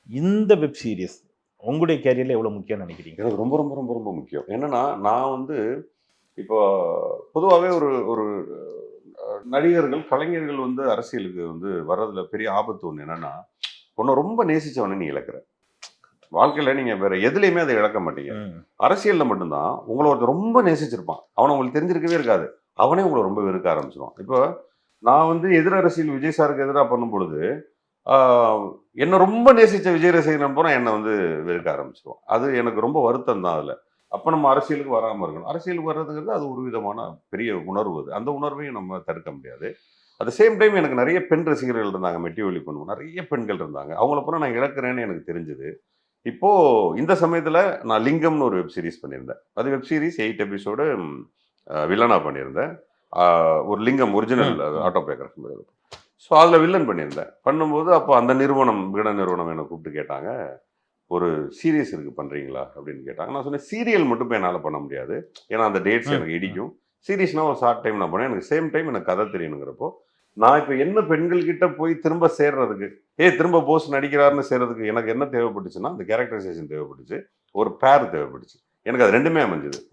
இந்த web series உங்களுடைய கேரியர்ல எவ்வளவு முக்கியம்னு நினைக்கிறீங்க? எனக்கு ரொம்ப ரொம்ப ரொம்ப ரொம்ப முக்கியம். என்னன்னா, நான் வந்து இப்போ பொதுவாவே ஒரு ஒரு நடிகர்கள், கலைஞர்கள் வந்து அரசியலுக்கு வந்து வர்றதுல பெரிய ஆபத்து ஒண்ணு என்னன்னா, உன்ன ரொம்ப நேசிச்சவன நீ இழக்குற. வாழ்க்கையில நீங்க வேற எதுலயுமே அத இழக்க மாட்டீங்க. ம். அரசியல்ல மட்டும் தான் உங்கள ஒருத்தன் ரொம்ப நேசிச்சிருப்பான். அவன உங்களுக்கு தெரிஞ்சிருக்கவே இருக்காது. அவனே உங்கள ரொம்ப வெறுக்க ஆரம்பிச்சுருவான். இப்போ நான் வந்து எதிர் அரசியல் விஜய் சாருக்கு எதிரா பண்ணும்பொழுது, ஆ என்ன ரொம்ப நேசிச்ச விஜய் ரசிகன் பூரா என்ன வந்து வெறுக்க ஆரம்பிச்சுருவான். அது எனக்கு ரொம்ப வருத்தம் தான் அதுல. அப்ப நம்ம அரசியலுக்கு வராம இருக்கணும். அரசியலுக்கு வர்றதுங்கிறது அது ஒரு விதமான பெரிய உணர்வு அது. அந்த உணர்வையும் நம்ம தடுக்க முடியாது. அட் த சேம் டைம் எனக்கு நெறைய பெண் ரசிகர்கள் இருந்தாங்க. மெட்டி ஒலி பண்ணுவோம். நெறைய பெண்கள் இருந்தாங்க. அவங்கள பூரா நான் இழக்கிறேன்னு எனக்கு தெரிஞ்சது. இப்போ இந்த சமயத்துல நான் லிங்கம்னு ஒரு வெப் சீரிஸ் பண்ணியிருந்தேன். அது வெப் சீரிஸ் 8 எபிசோடு வில்லனா பண்ணியிருந்தேன். ஆ ஒரு லிங்கம் ஒரிஜினல் ம். ம். ஆட்டோபயோகிராஃபி மாரி. ஸோ அதில வில்லன் பண்ணியிருந்தேன். பண்ணும்போது அப்போ அந்த நிறுவனம், விகடன் நிறுவனம் என்ன கூப்பிட்டு கேட்டாங்க. "ஒரு சீரிஸ் இருக்கு பண்றீங்களா?" அப்படின்னு கேட்டாங்க. நான் சொன்னேன், "சீரியல் மட்டும் இப்ப என்னால பண்ண முடியாது. ஏன்னா அந்த டேட்ஸ் ம். எனக்கு ம். இடிக்கும். சீரிஸ்னா ஒரு ஷார்ட் டைம் நான் பண்ணுவேன். எனக்கு சேம் டைம் எனக்கு கதை தெரியணுங்கிறப்போ, நான் இப்ப என்ன பெண்கள் கிட்ட போய் திரும்ப சேர்றதுக்கு, திரும்ப போஸ் நடிக்கிறாருன்னு சேர்றதுக்கு எனக்கு என்ன தேவைப்பட்டுச்சுன்னா, அந்த கேரக்டரைசேஷன் தேவைப்பட்டுச்சு. ஒரு பேர் தேவைப்பட்டுச்சு. எனக்கு அது 2மே அமைஞ்சது.